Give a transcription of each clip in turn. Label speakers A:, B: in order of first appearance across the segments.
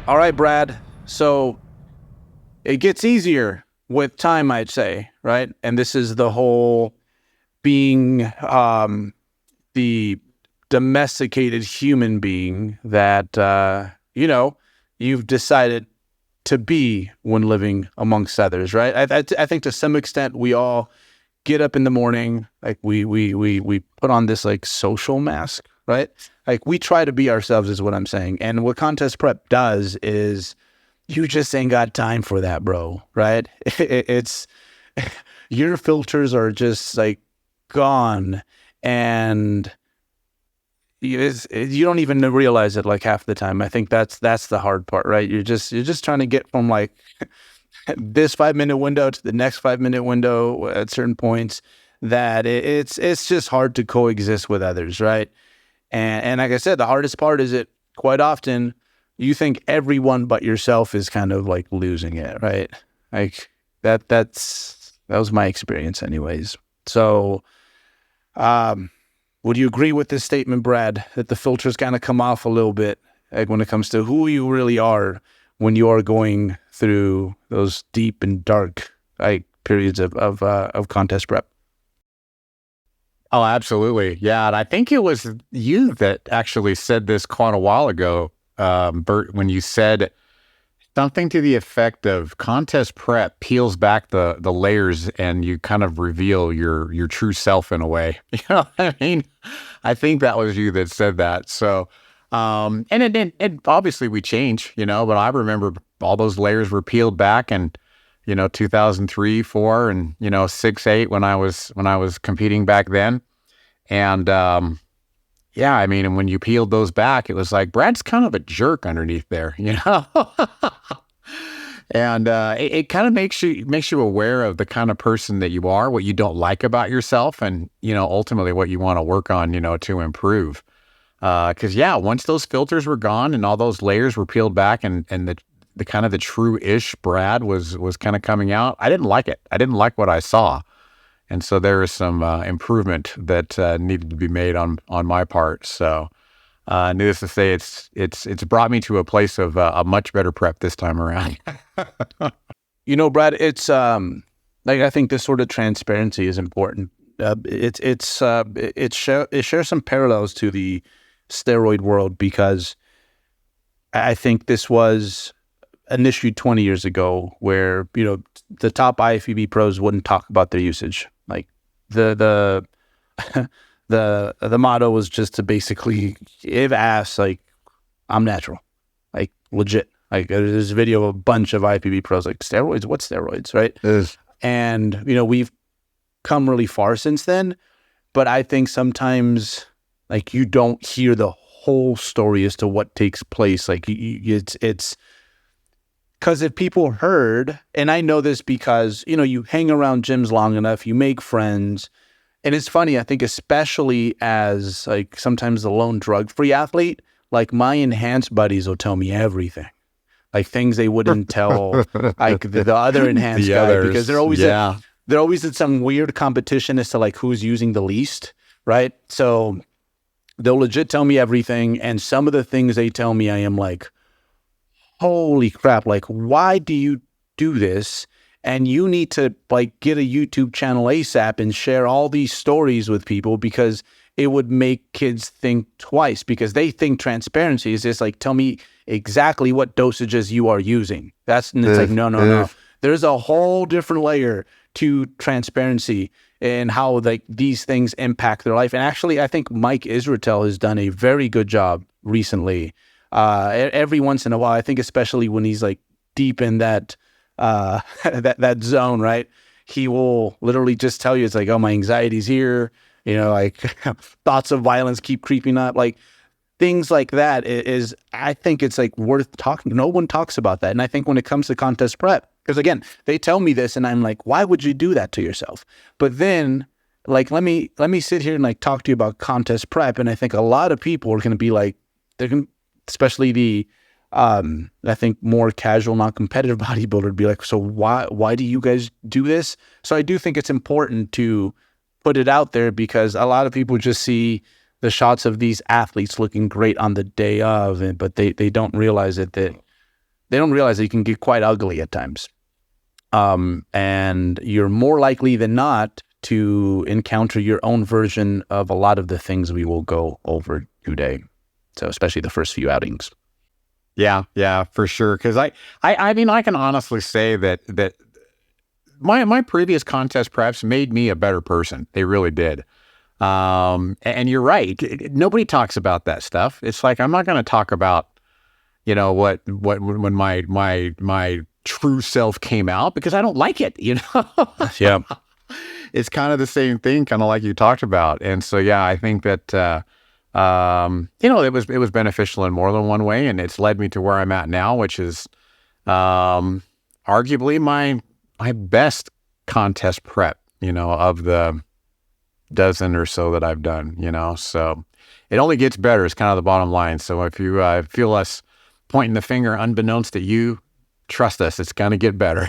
A: All right, Brad. So it gets easier with time, I'd say, right? And this is the whole being the domesticated human being that, you've decided to be when living amongst others, right? I think to some extent we all get up in the morning, like we put on this like social mask, right? Like we try to be ourselves is what I'm saying. And what contest prep does is you just ain't got time for that, bro, right? It's your filters are just like gone, and you don't even realize it like half the time. I think that's the hard part, right? You're just trying to get from like this 5 minute window to the next 5 minute window at certain points that it's just hard to coexist with others, right? And like I said, the hardest part is it quite often you think everyone but yourself is kind of like losing it, right? Like that was my experience anyways. So would you agree with this statement, Brad, that the filters kind of come off a little bit, like when it comes to who you really are when you are going through those deep and dark like periods of contest prep?
B: Oh, absolutely. Yeah. And I think it was you that actually said this quite a while ago, Bert, when you said something to the effect of contest prep peels back the layers and you kind of reveal your true self in a way. You know what I mean? I think that was you that said that. So, and it obviously we change, but I remember all those layers were peeled back and, 2003, 4 and, 6, 8 when I was competing back then. And, yeah, I mean, and when you peeled those back, it was like, Brad's kind of a jerk underneath there, And it kind of makes you aware of the kind of person that you are, what you don't like about yourself, and ultimately what you want to work on, to improve. Because once those filters were gone and all those layers were peeled back, and the kind of the true-ish Brad was kind of coming out, I didn't like it. I didn't like what I saw, and so there is some improvement that needed to be made on my part. So. Needless to say, it's brought me to a place of a much better prep this time around.
A: Brad, it's like I think this sort of transparency is important. It shares some parallels to the steroid world, because I think this was an issue 20 years ago where the top IFBB pros wouldn't talk about their usage. Like the the motto was just to basically, if asked, like, I'm natural, like legit. Like there's a video of a bunch of IFBB pros like, steroids, what steroids, right?
B: Yes.
A: And we've come really far since then, but I think sometimes like you don't hear the whole story as to what takes place. Like it's because if people heard, and I know this because you hang around gyms long enough, you make friends. And it's funny, I think, especially as like sometimes the lone drug-free athlete, like my enhanced buddies will tell me everything, like things they wouldn't tell like the other enhanced guy, because they're always in some weird competition as to like who's using the least, right? So they'll legit tell me everything, and some of the things they tell me, I am like, holy crap! Like, why do you do this? And you need to like get a YouTube channel ASAP and share all these stories with people, because it would make kids think twice, because they think transparency is just like, tell me exactly what dosages you are using. And it's like, no. There's a whole different layer to transparency and how like these things impact their life. And actually, I think Mike Israetel has done a very good job recently. Every once in a while, I think especially when he's like deep in that that zone, right? He will literally just tell you, it's like, oh, my anxiety's here, like thoughts of violence keep creeping up, like things like that is, I think it's like worth talking. No one talks about that. And I think when it comes to contest prep, because again, they tell me this and I'm like, why would you do that to yourself? But then like, let me sit here and like talk to you about contest prep. And I think a lot of people are going to be like, especially the I think more casual, non-competitive bodybuilder would be like, so why do you guys do this? So I do think it's important to put it out there, because a lot of people just see the shots of these athletes looking great on the day of, but they don't realize that they don't realize that you can get quite ugly at times. And you're more likely than not to encounter your own version of a lot of the things we will go over today. So especially the first few outings.
B: Yeah, for sure. Because I mean, I can honestly say that my previous contest preps made me a better person. They really did. And you're right. Nobody talks about that stuff. It's like, I'm not going to talk about, what when my true self came out, because I don't like it,
A: Yeah.
B: It's kind of the same thing, kind of like you talked about. And so, yeah, I think that, it was beneficial in more than one way, and it's led me to where I'm at now, which is, arguably my best contest prep, of the dozen or so that I've done, so it only gets better is kind of the bottom line. So if you feel us pointing the finger unbeknownst to you, trust us, it's going to get better.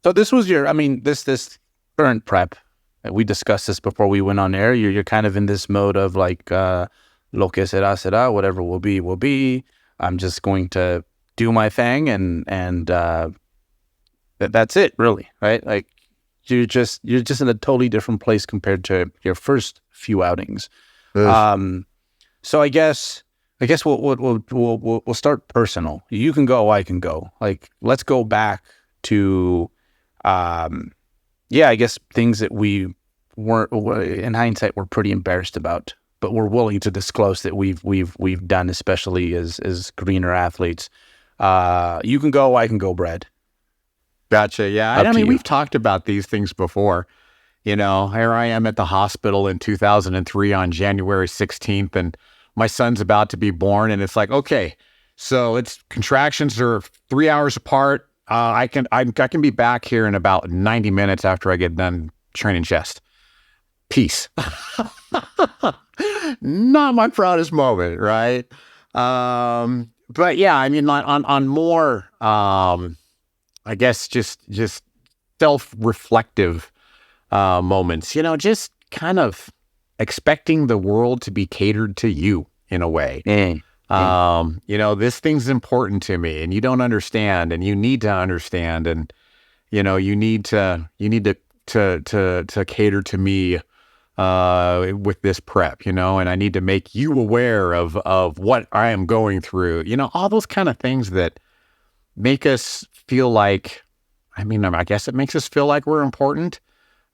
A: So this was this current prep. We discussed this before we went on air. You're kind of in this mode of like, lo que será, será, whatever will be, will be. I'm just going to do my thing, and that's it, really, right? Like, you're just in a totally different place compared to your first few outings. So I guess we'll start personal. You can go, I can go. Like, let's go back to, I guess things that we weren't, in hindsight, we're pretty embarrassed about, but we're willing to disclose that we've done, especially as greener athletes. You can go, I can go, Brad.
B: Gotcha. Yeah. I mean, we've talked about these things before. Here I am at the hospital in 2003 on January 16th, and my son's about to be born. And it's like, okay, so contractions are 3 hours apart. I can be back here in about 90 minutes after I get done training chest. Peace. Not my proudest moment, right? But yeah, I mean, on more, I guess just self-reflective moments, just kind of expecting the world to be catered to you in a way. This thing's important to me, and you don't understand, and you need to understand, and you need to cater to me with this prep, and I need to make you aware of what I am going through, all those kind of things that make us feel like, I guess it makes us feel like we're important,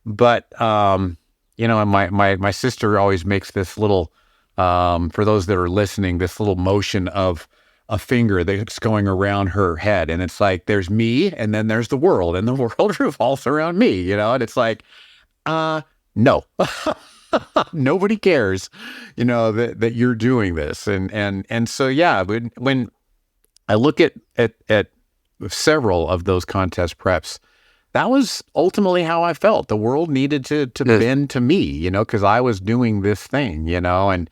B: but, and my sister always makes this little, for those that are listening, this little motion of a finger that's going around her head. And it's like, there's me, and then there's the world, and the world revolves around me, and it's like, no, nobody cares, that you're doing this. And so, yeah, when I look at several of those contest preps, that was ultimately how I felt. The world needed to bend to me, because I was doing this thing, and I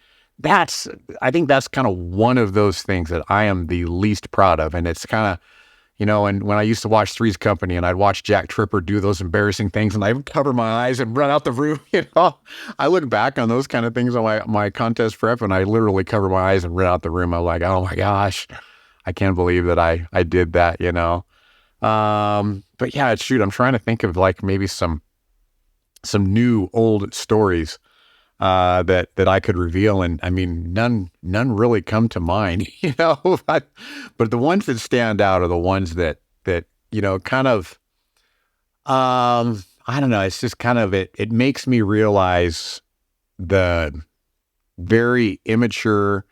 B: think that's kind of one of those things that I am the least proud of. And it's kind of, and when I used to watch Three's Company, and I'd watch Jack Tripper do those embarrassing things, and I'd cover my eyes and run out the room, I look back on those kind of things on my contest prep, and I literally cover my eyes and run out the room. I'm like, oh my gosh, I can't believe that I did that, But yeah, shoot, I'm trying to think of like maybe some new old stories that I could reveal, and I mean, none really come to mind, but the ones that stand out are the ones that kind of, I don't know, it's just kind of, it makes me realize the very immature,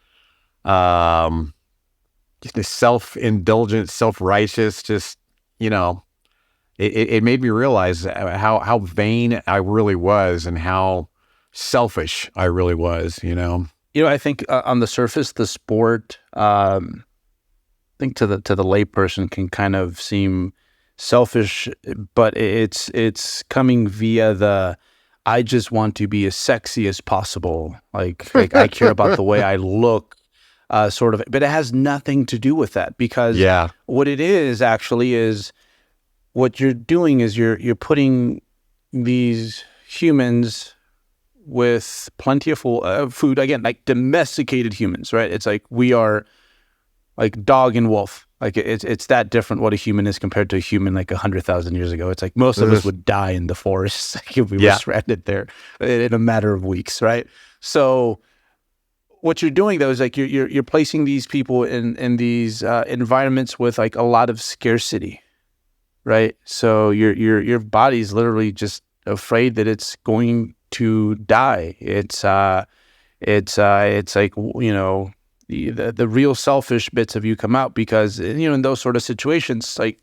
B: just the self-indulgent, self-righteous, just, it made me realize how vain I really was, and how selfish I really was,
A: I think on the surface, the sport, I think to the layperson can kind of seem selfish, but it's coming via the, I just want to be as sexy as possible. Like I care about the way I look, sort of, but it has nothing to do with that, because what it is actually is, what you're doing is you're putting these humans with plenty of food, again, like domesticated humans, right? It's like we are like dog and wolf. Like it's that different what a human is compared to a human like 100,000 years ago. It's like most of us would die in the forest like, if we were stranded there in a matter of weeks, right? So what you're doing though is like you're placing these people in these environments with like a lot of scarcity, right? So your body's literally just afraid that it's going to die. It's like, you know, the real selfish bits of you come out because, you know, in those sort of situations, like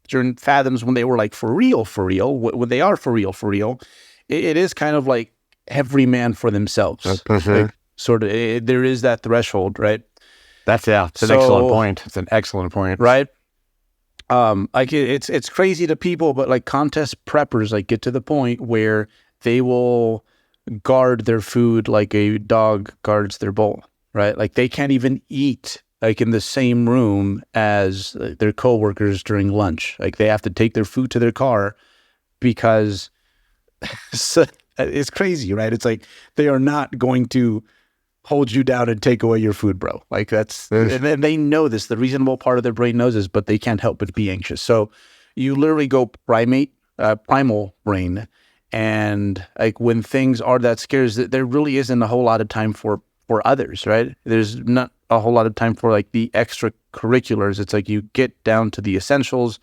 A: during fathoms when they were like for real, when they are for real, it is kind of like every man for themselves. Like, sort of, there is that threshold, right?
B: It's an excellent point. It's an excellent point,
A: right? Like it's crazy to people, but like contest preppers like get to the point where they will guard their food like a dog guards their bowl, right? Like they can't even eat like in the same room as their coworkers during lunch. Like they have to take their food to their car because it's crazy, right? It's like they are not going to hold you down and take away your food, bro. Like that's, and they know this, the reasonable part of their brain knows this, but they can't help but be anxious. So you literally go primal brain. And like when things are that scarce, there really isn't a whole lot of time for others, right? There's not a whole lot of time for like the extracurriculars. It's like you get down to the essentials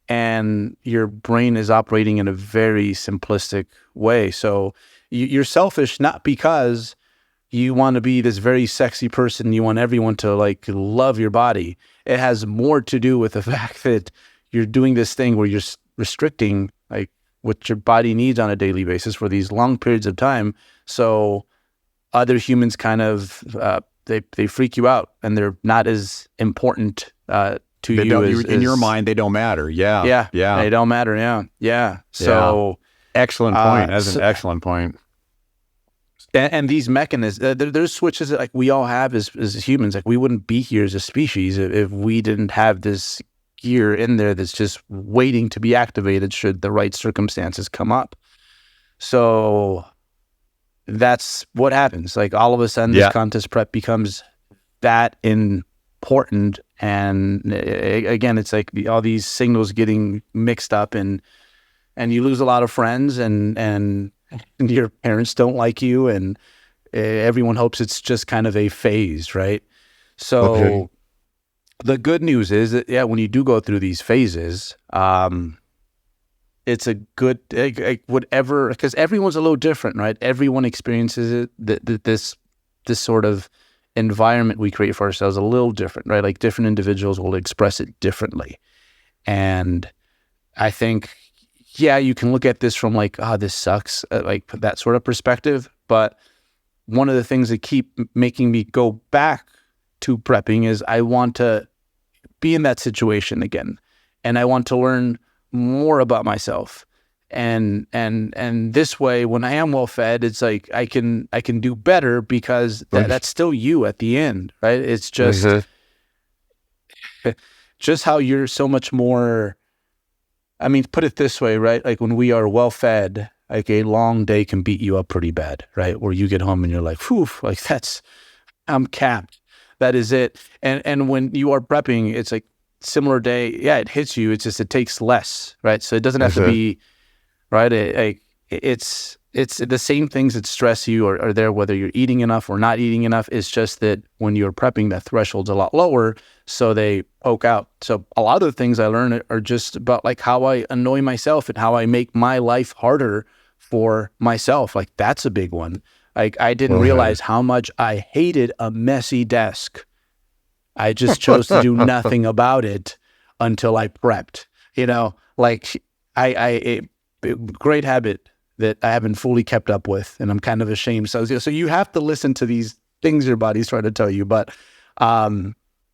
A: and your brain is operating in a very simplistic way. So you're selfish, not because you want to be this very sexy person. You want everyone to like love your body. It has more to do with the fact that you're doing this thing where you're restricting like what your body needs on a daily basis for these long periods of time. So other humans kind of, they freak you out and they're not as important to you.
B: In your mind, they don't matter.
A: Yeah. They don't matter. Yeah. So
B: excellent point. That's an excellent point.
A: And these mechanisms, there's switches that like we all have as humans. Like we wouldn't be here as a species if we didn't have this gear in there that's just waiting to be activated should the right circumstances come up. So that's what happens. Like all of a sudden this contest prep becomes that important. And again, it's like all these signals getting mixed up and you lose a lot of friends and your parents don't like you and everyone hopes it's just kind of a phase, right? So the good news is that, when you do go through these phases, it's a good, whatever, because everyone's a little different, right? Everyone experiences it, this sort of environment we create for ourselves a little different, right? Like different individuals will express it differently. And I think, you can look at this from like, this sucks, like that sort of perspective. But one of the things that keep making me go back to prepping is I want to be in that situation again. And I want to learn more about myself. And this way, when I am well fed, it's like I can do better because that's still you at the end, right? It's just just how you're so much more. I mean, put it this way, right? Like when we are well fed, like a long day can beat you up pretty bad, right? Where you get home and you're like, whew, like I'm capped. That is it. And when you are prepping, it's like similar day. Yeah, it hits you. It's just, it takes less, right? So it doesn't have to be, right? It's the same things that stress you are there, whether you're eating enough or not eating enough. It's just that when you're prepping, that threshold's a lot lower, so they poke out. So a lot of the things I learn are just about like how I annoy myself and how I make my life harder for myself. Like that's a big one. Like I didn't realize how much I hated a messy desk. I just chose to do nothing about it until I prepped. You know, like great habit that I haven't fully kept up with, and I'm kind of ashamed. So you have to listen to these things your body's trying to tell you. But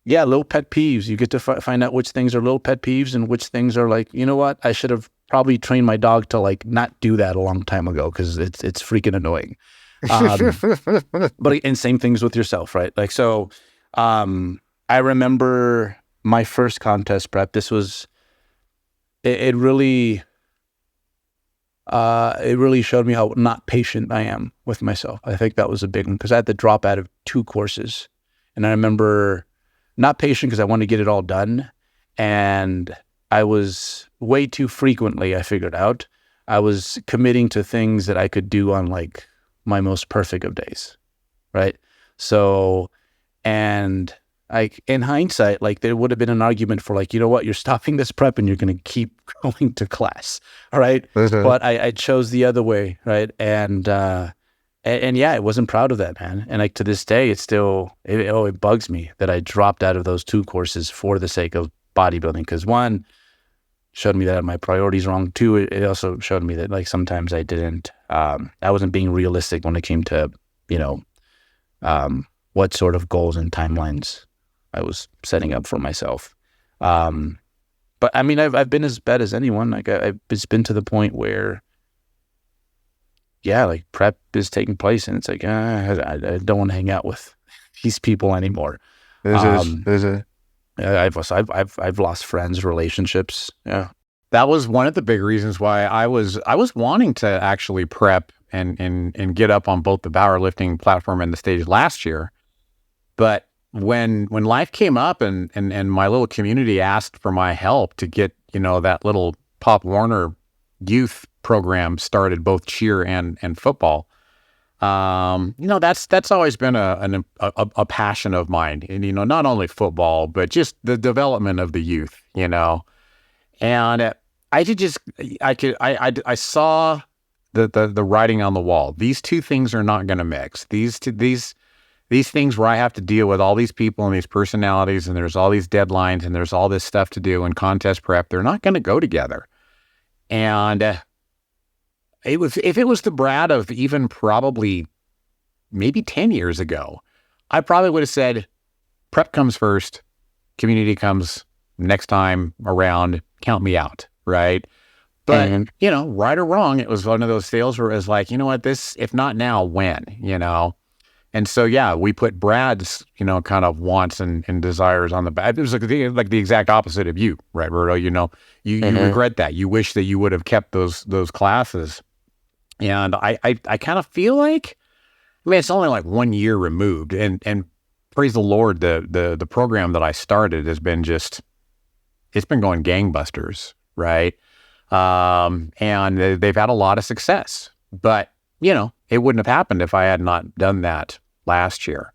A: little pet peeves. You get to find out which things are little pet peeves and which things are like, you know what, I should have probably trained my dog to like not do that a long time ago because it's freaking annoying. But and same things with yourself, right? Like so, I remember my first contest prep. This was it really showed me how not patient I am with myself. I think that was a big one because I had to drop out of 2 courses. And I remember not patient because I want to get it all done. And I was way too frequently, I figured out, I was committing to things that I could do on like my most perfect of days. Right. So, and like in hindsight, like there would have been an argument for like, you know what, you're stopping this prep and you're going to keep going to class. All right. But I chose the other way. Right. And yeah, I wasn't proud of that, man. And like to this day, it's still, it bugs me that I dropped out of those 2 courses for the sake of bodybuilding. Because 1, showed me that my priorities wrong. 2, it also showed me that like sometimes I wasn't being realistic when it came to, you know, what sort of goals and timelines I was setting up for myself. But I mean, I've been as bad as anyone. Like I've just been to the point where, yeah, like prep is taking place, and it's like I don't want to hang out with these people anymore. I've lost friends, relationships. Yeah,
B: that was one of the big reasons why I was wanting to actually prep and get up on both the powerlifting platform and the stage last year. But when life came up and my little community asked for my help to get, you know, that little Pop Warner youth program started, both cheer and football. You know, that's always been a passion of mine. And, you know, not only football, but just the development of the youth, you know. And I saw the writing on the wall. These 2 things are not going to mix. These things where I have to deal with all these people and these personalities, and there's all these deadlines and there's all this stuff to do and contest prep, they're not going to go together. And if it was the Brad of even probably maybe 10 years ago, I probably would have said prep comes first, community comes next time around, count me out, right? But, you know, right or wrong, it was one of those sales where it was like, you know what, this, if not now, when, you know? And so, yeah, we put Brad's, you know, kind of wants and desires on the back. It was like the exact opposite of you, right, Roberto? You know, you regret that. You wish that you would have kept those classes. And I kind of feel like, I mean, it's only like 1 year removed, and praise the Lord, the program that I started has been it's been going gangbusters, right? And they've had a lot of success, but you know, it wouldn't have happened if I had not done that last year.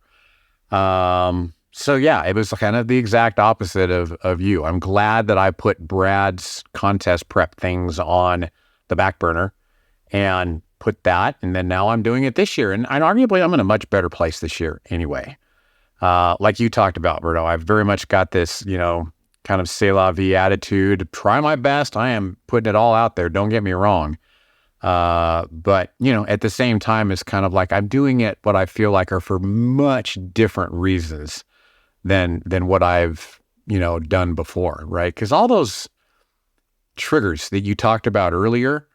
B: So yeah, it was kind of the exact opposite of you. I'm glad that I put Brad's contest prep things on the back burner and put that, and then now I'm doing it this year. And arguably I'm in a much better place this year anyway. Like you talked about, Berto, I've very much got this, you know, kind of c'est la vie attitude. Try my best. I am putting it all out there. Don't get me wrong. But you know, at the same time, it's kind of like I'm doing it what I feel like are for much different reasons than what I've, you know, done before, right? Because all those triggers that you talked about earlier,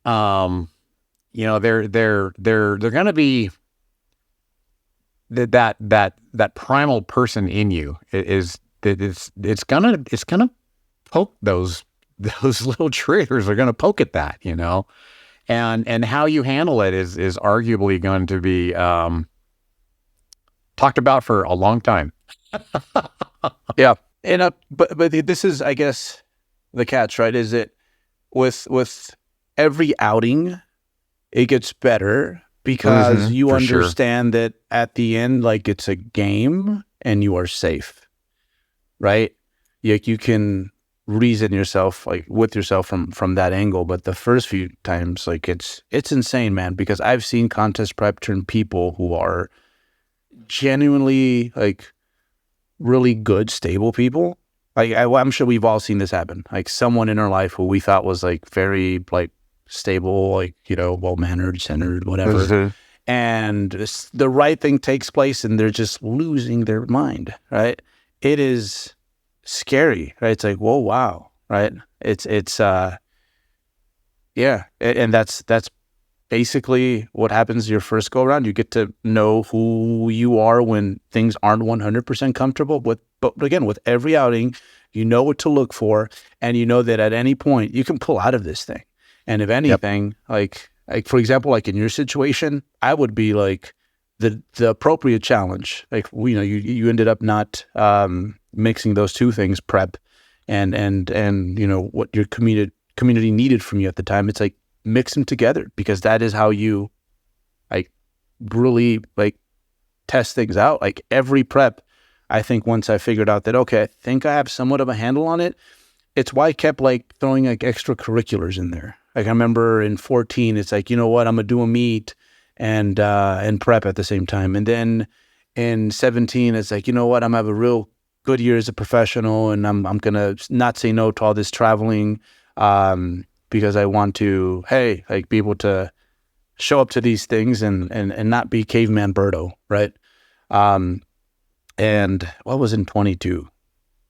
B: you know, they're going to be that primal person in you is that it's gonna poke those little triggers are going to poke at that, you know. And how you handle it is arguably going to be talked about for a long time.
A: Yeah, and but this is, I guess, the catch, right? Is it with every outing, it gets better because you understand that at the end, like it's a game and you are safe, right? You can reason yourself like with yourself from that angle, but the first few times, like it's insane, man, because I've seen contest prep turn people who are genuinely like really good, stable people. Like I'm sure we've all seen this happen. Like someone in our life who we thought was like very like stable, like, you know, well-mannered, centered, whatever. And the right thing takes place and they're just losing their mind, right? It is scary, right? It's like, whoa, wow, right? It's yeah. And that's basically what happens your first go around. You get to know who you are when things aren't 100% comfortable with, but again, with every outing, you know what to look for, and you know that at any point you can pull out of this thing. And if anything, like for example, like in your situation, I would be like, the appropriate challenge. Like you ended up not mixing those two things, prep and what your community needed from you at the time. It's like mix them together, because that is how you like really like test things out. Like every prep, I think once I figured out that, okay, I think I have somewhat of a handle on it, it's why I kept like throwing like extracurriculars in there. Like I remember in 14, it's like, you know what, I'm gonna do a meet and prep at the same time. And then in 17, it's like, you know what, I'm gonna have a real good year as a professional, and I'm gonna not say no to all this traveling, because I want to, hey, like be able to show up to these things and not be caveman Berto, right? And what was in 22?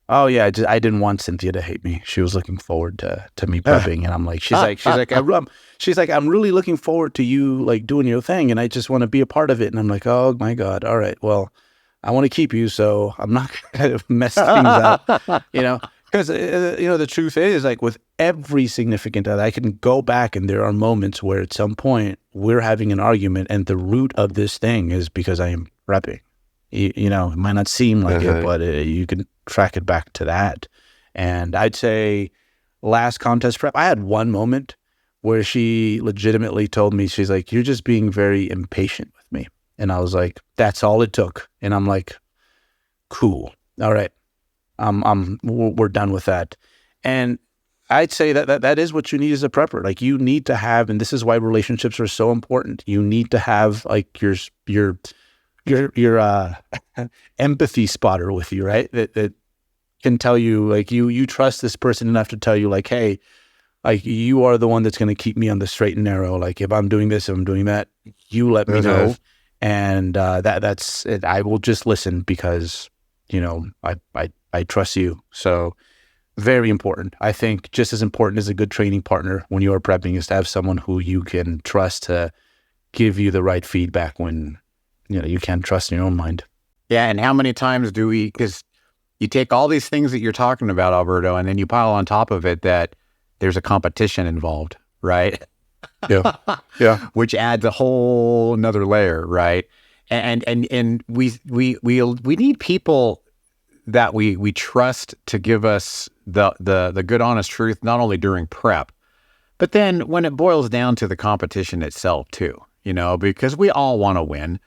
A: Oh yeah, I didn't want Cynthia to hate me. She was looking forward to me prepping, and I'm like, she's like, I'm really looking forward to you like doing your thing, and I just want to be a part of it. And I'm like, oh my God, all right, well, I want to keep you, so I'm not gonna mess things up, because the truth is, like with every significant other, I can go back and there are moments where at some point we're having an argument, and the root of this thing is because I am prepping. It might not seem like it, but you can track it back to that. And I'd say last contest prep, I had one moment where she legitimately told me, she's like, you're just being very impatient with me. And I was like, that's all it took. And I'm like, cool. All right. We're done with that. And I'd say that is what you need as a prepper. Like you need to have, and this is why relationships are so important. You need to have like your empathy spotter with you, right? That can tell you, like, you trust this person enough to tell you, like, hey, like you are the one that's going to keep me on the straight and narrow. Like if I'm doing this, if I'm doing that, you let me know, and that's it. I will just listen because I trust you. So very important. I think just as important as a good training partner when you are prepping is to have someone who you can trust to give you the right feedback when you can't trust in your own mind.
B: Yeah, and how many times do we, because you take all these things that you're talking about, Alberto, and then you pile on top of it that there's a competition involved, right?
A: Yeah. Yeah.
B: Which adds a whole nother layer, right? And we need people that we trust to give us the good, honest truth, not only during prep, but then when it boils down to the competition itself too, because we all want to win.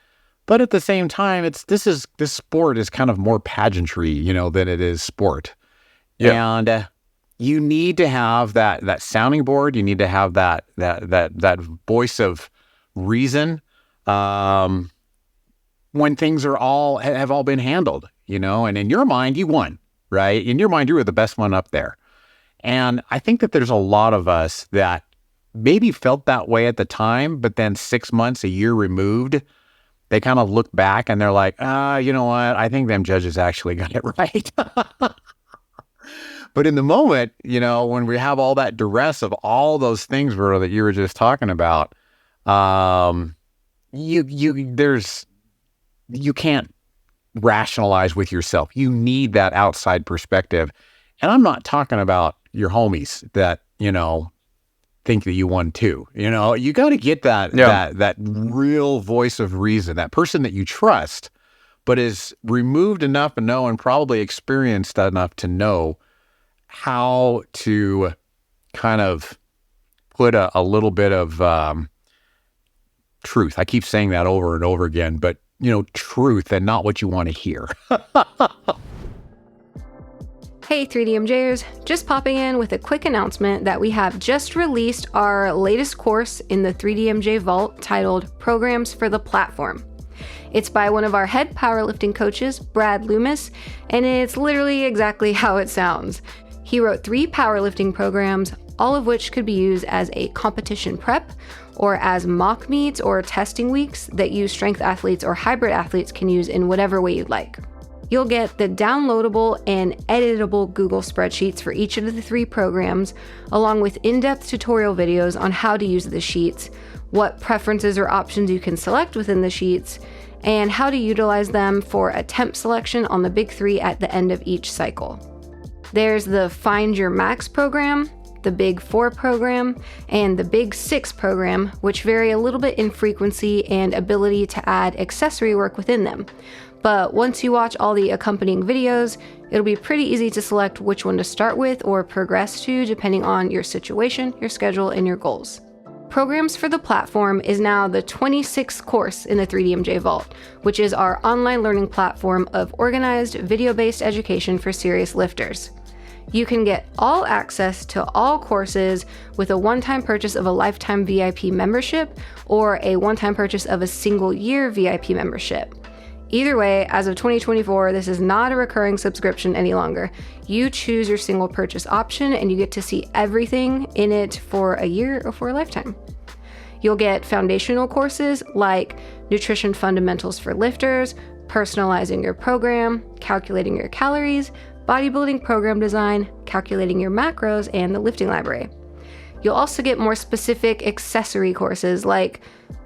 B: But at the same time, this sport is kind of more pageantry, than it is sport. Yeah. And you need to have that sounding board. You need to have that voice of reason when things have all been handled, And in your mind, you won, right? In your mind, you were the best one up there. And I think that there's a lot of us that maybe felt that way at the time, but then 6 months, a year removed, they kind of look back and they're like, you know what? I think them judges actually got it right. But in the moment, when we have all that duress of all those things, Verto, that you were just talking about, you can't rationalize with yourself. You need that outside perspective. And I'm not talking about your homies that, think that you won too. You got to get that real voice of reason, that person that you trust, but is removed enough to know and probably experienced enough to know how to kind of put a little bit of truth. I keep saying that over and over again, but truth and not what you want to hear.
C: Hey 3DMJers, just popping in with a quick announcement that we have just released our latest course in the 3DMJ Vault titled Programs for the Platform. It's by one of our head powerlifting coaches, Brad Loomis, and it's literally exactly how it sounds. He wrote 3 powerlifting programs, all of which could be used as a competition prep or as mock meets or testing weeks that you strength athletes or hybrid athletes can use in whatever way you'd like. You'll get the downloadable and editable Google spreadsheets for each of the 3 programs, along with in-depth tutorial videos on how to use the sheets, what preferences or options you can select within the sheets, and how to utilize them for attempt selection on the big 3 at the end of each cycle. There's the Find Your Max program, the Big 4 program, and the Big 6 program, which vary a little bit in frequency and ability to add accessory work within them. But once you watch all the accompanying videos, it'll be pretty easy to select which one to start with or progress to depending on your situation, your schedule, and your goals. Programs for the Platform is now the 26th course in the 3DMJ Vault, which is our online learning platform of organized video-based education for serious lifters. You can get all access to all courses with a one-time purchase of a lifetime VIP membership or a one-time purchase of a single year VIP membership. Either way, as of 2024, this is not a recurring subscription any longer. You choose your single purchase option and you get to see everything in it for a year or for a lifetime. You'll get foundational courses like nutrition fundamentals for lifters, personalizing your program, calculating your calories, bodybuilding program design, calculating your macros, and the lifting library. You'll also get more specific accessory courses like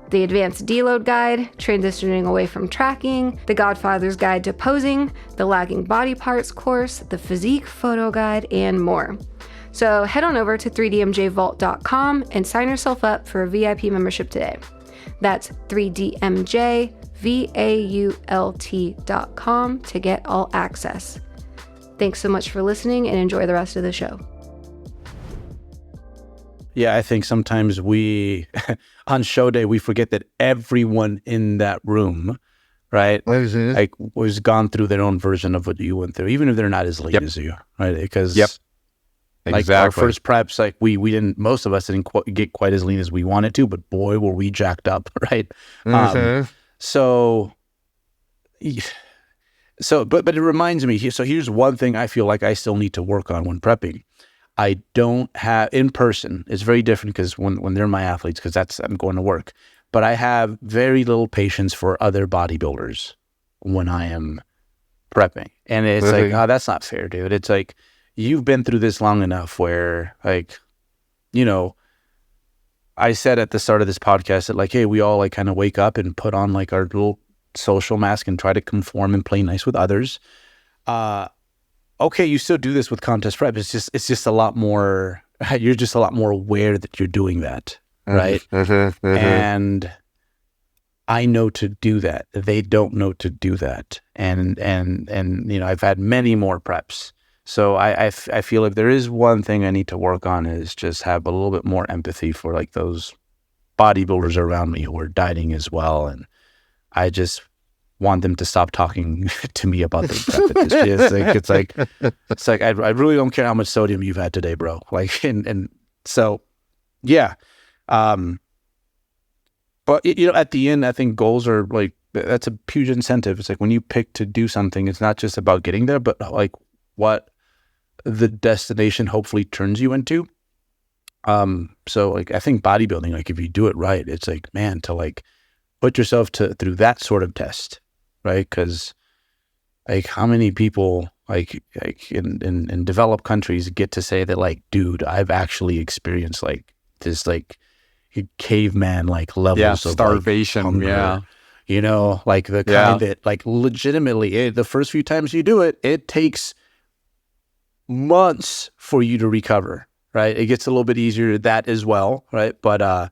C: the Advanced Deload Guide, Transitioning Away from Tracking, The Godfather's Guide to Posing, the Lagging Body Parts course, the Physique Photo Guide, and more. So head on over to 3dmjvault.com and sign yourself up for a VIP membership today. That's 3dmjvault.com to get all access. Thanks so much for listening and enjoy the rest of the show.
A: Yeah, I think sometimes we, on show day, we forget that everyone in that room, right, like was gone through their own version of what you went through, even if they're not as lean as you, right? Because like our first preps, like we didn't, most of us didn't get quite as lean as we wanted to, but boy, were we jacked up, right? So but it reminds me, so here's one thing I feel like I still need to work on when prepping. I don't have in person. It's very different because when they're my athletes, because I'm going to work. But I have very little patience for other bodybuilders when I am prepping, and it's like, oh, that's not fair, dude. It's like you've been through this long enough where, like, you know, I said at the start of this podcast that like, hey, we all like kind of wake up and put on like our little social mask and try to conform and play nice with others. Okay, you still do this with contest prep. It's just a lot more, you're just a lot more aware that you're doing that, right? And I know to do that. They don't know to do that. And you know, I've had many more preps. So I feel like there is one thing I need to work on is just have a little bit more empathy for like those bodybuilders around me who are dieting as well. And I just want them to stop talking to me about their prep at this. It's like I really don't care how much sodium you've had today, bro. Like, and so, yeah. But you know, at the end, I think goals are like, that's a huge incentive. It's like when you pick to do something, it's not just about getting there, but like what the destination hopefully turns you into. So like, I think bodybuilding, like if you do it right, it's like, man, to like put yourself through that sort of test. Right, because like how many people like in developed countries get to say that like, dude, I've actually experienced like this like caveman like levels of
B: starvation,
A: like, hunger, you know, like the kind that like legitimately the first few times you do it, it takes months for you to recover. Right, it gets a little bit easier that as well. Right, but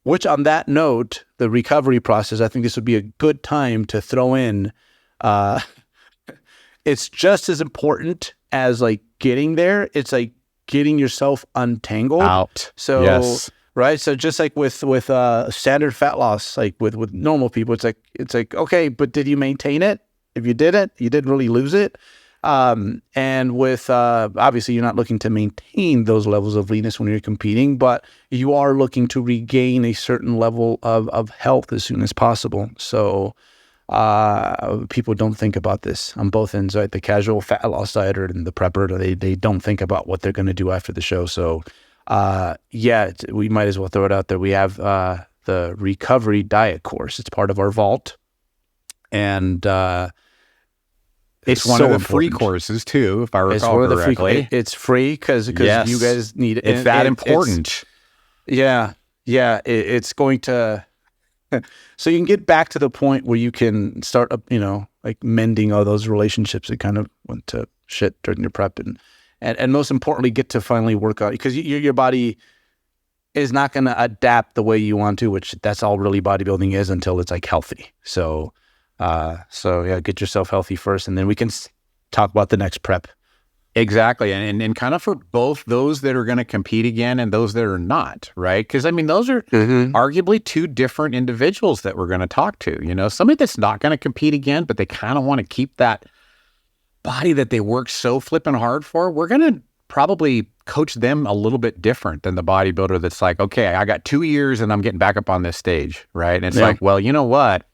A: which on that note, the recovery process, I think this would be a good time to throw in, it's just as important as like getting there. It's like getting yourself untangled.
B: Out.
A: So, right. So just like with standard fat loss, like with normal people, it's like, okay, but did you maintain it? If you didn't, you didn't really lose it. And with, obviously you're not looking to maintain those levels of leanness when you're competing, but you are looking to regain a certain level of health as soon as possible. So, people don't think about this on both ends, right? The casual fat loss dieter and the prepper, they don't think about what they're going to do after the show. So, we might as well throw it out there. We have, the recovery diet course. It's part of our vault. And,
B: it's one of the free courses too, if I recall correctly.
A: It's free because you guys need it.
B: It's that important.
A: It's going to, so you can get back to the point where you can start, you know, like mending all those relationships that kind of went to shit during your prep and most importantly, get to finally work out, because your body is not going to adapt the way you want to, which that's all really bodybuilding is until it's like healthy. So yeah, get yourself healthy first, and then we can talk about the next prep.
B: Exactly. And kind of for both those that are going to compete again and those that are not, right? Because I mean, those are arguably two different individuals that we're going to talk to. You know, somebody that's not going to compete again, but they kind of want to keep that body that they worked so flipping hard for. We're going to probably coach them a little bit different than the bodybuilder that's like, okay, I got 2 years and I'm getting back up on this stage, right? And it's like, well, you know what?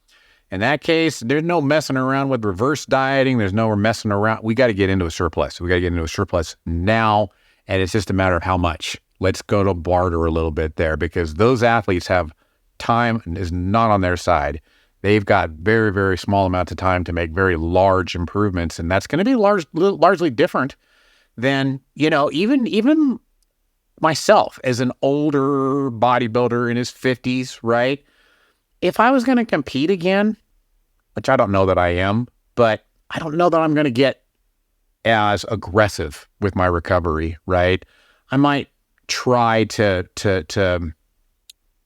B: In that case, there's no messing around with reverse dieting. There's no messing around. We got to get into a surplus. We got to get into a surplus now, and it's just a matter of how much. Let's go to barter a little bit there, because those athletes have time is not on their side. They've got very, very small amounts of time to make very large improvements, and that's going to be largely different than, you know, even myself as an older bodybuilder in his 50s, right? If I was going to compete again, which I don't know that I am, but I don't know that I'm going to get as aggressive with my recovery, right? I might try to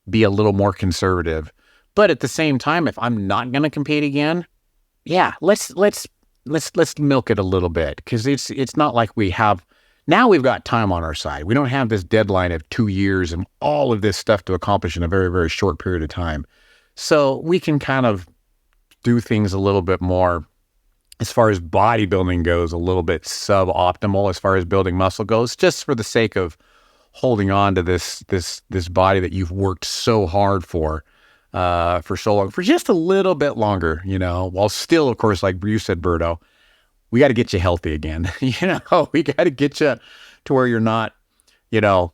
B: be a little more conservative, but at the same time, if I'm not going to compete again, yeah, let's milk it a little bit, because it's not like we've got time on our side. We don't have this deadline of 2 years and all of this stuff to accomplish in a very, very short period of time. So we can kind of do things a little bit more, as far as bodybuilding goes, a little bit suboptimal as far as building muscle goes, just for the sake of holding on to this body that you've worked so hard for so long, for just a little bit longer, you know, while still, of course, like you said, Berto, we got to get you healthy again. You know, we got to get you to where you're not, you know,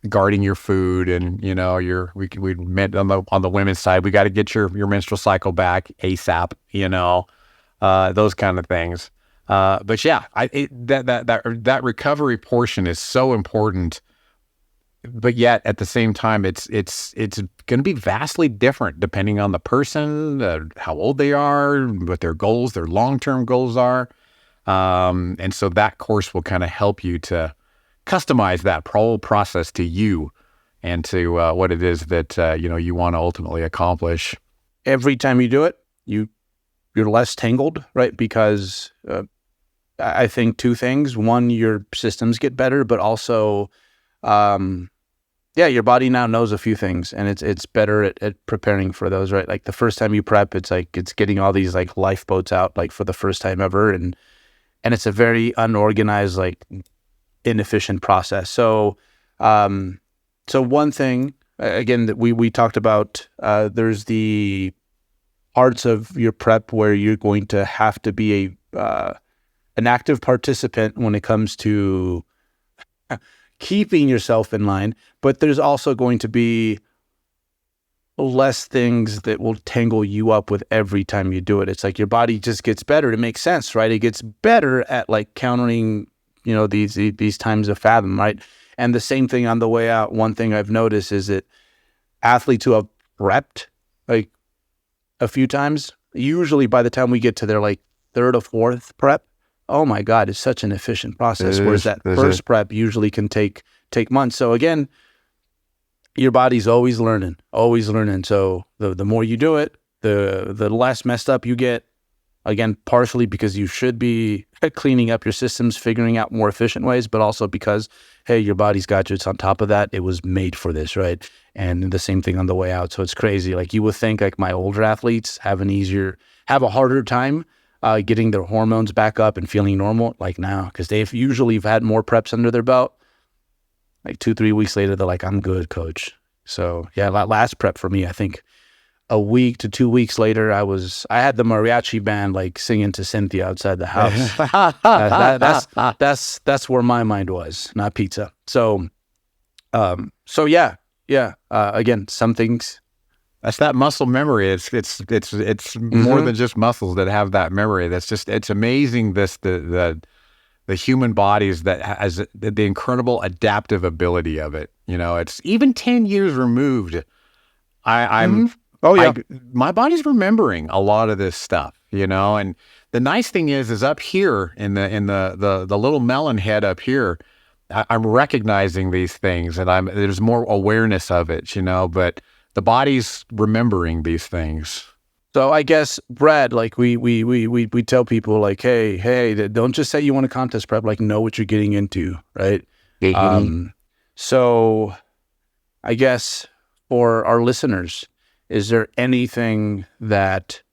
B: guarding your food, and you know, we met on the women's side, we got to get your menstrual cycle back ASAP, you know, those kind of things. But yeah, that recovery portion is so important, but yet at the same time, it's going to be vastly different depending on the person, how old they are, what their goals, their long-term goals are. And so that course will kind of help you to customize that whole process to you and to what it is that you want to ultimately accomplish.
A: Every time you do it, you're less tangled, right? Because I think two things: one, your systems get better, but also, your body now knows a few things, and it's better at preparing for those, right? Like the first time you prep, it's like it's getting all these like lifeboats out, like for the first time ever, and it's a very unorganized, like inefficient process. So one thing, again, that we talked about, there's the parts of your prep where you're going to have to be an active participant when it comes to keeping yourself in line, but there's also going to be less things that will tangle you up with every time you do it. It's like your body just gets better. It makes sense, right? It gets better at like countering, you know, these times of fathom, right? And the same thing on the way out. One thing I've noticed is that athletes who have prepped like a few times, usually by the time we get to their like third or fourth prep, oh my God, it's such an efficient process. Whereas that first prep usually can take months. So again, your body's always learning. So the more you do it, the less messed up you get. Again, partially because you should be cleaning up your systems, figuring out more efficient ways, but also because, hey, your body's got you. It's on top of that. It was made for this, right? And the same thing on the way out. So it's crazy. Like you would think like my older athletes have a harder time getting their hormones back up and feeling normal, like now, because they've usually had more preps under their belt. Like 2-3 weeks later, they're like, I'm good, coach. So yeah, last prep for me, I think a week to 2 weeks later, I had the mariachi band like singing to Cynthia outside the house. That's where my mind was, not pizza. So yeah. Again, some things.
B: That's that muscle memory. It's more than just muscles that have that memory. It's amazing. The human bodies that has the incredible adaptive ability of it. You know, it's even 10 years removed. I'm. Oh yeah, my body's remembering a lot of this stuff, you know, and the nice thing is up here in the little melon head up here, I'm recognizing these things, and there's more awareness of it, but the body's remembering these things.
A: So I guess, Brad, like we tell people like, hey, don't just say you want to contest prep, like know what you're getting into, right? So I guess for our listeners, is there anything that,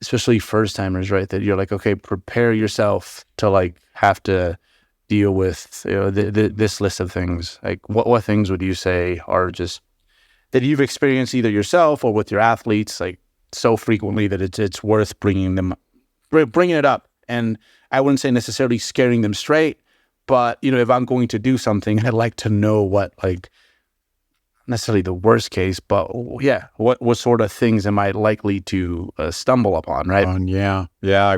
A: especially first timers, right, that you're like, okay, prepare yourself to like have to deal with this list of things? Like what things would you say are just that you've experienced either yourself or with your athletes, like so frequently that it's worth bringing it up? And I wouldn't say necessarily scaring them straight, but if I'm going to do something, I'd like to know what, like, necessarily the worst case, but yeah, what sort of things am I likely to stumble upon, right?
B: Yeah,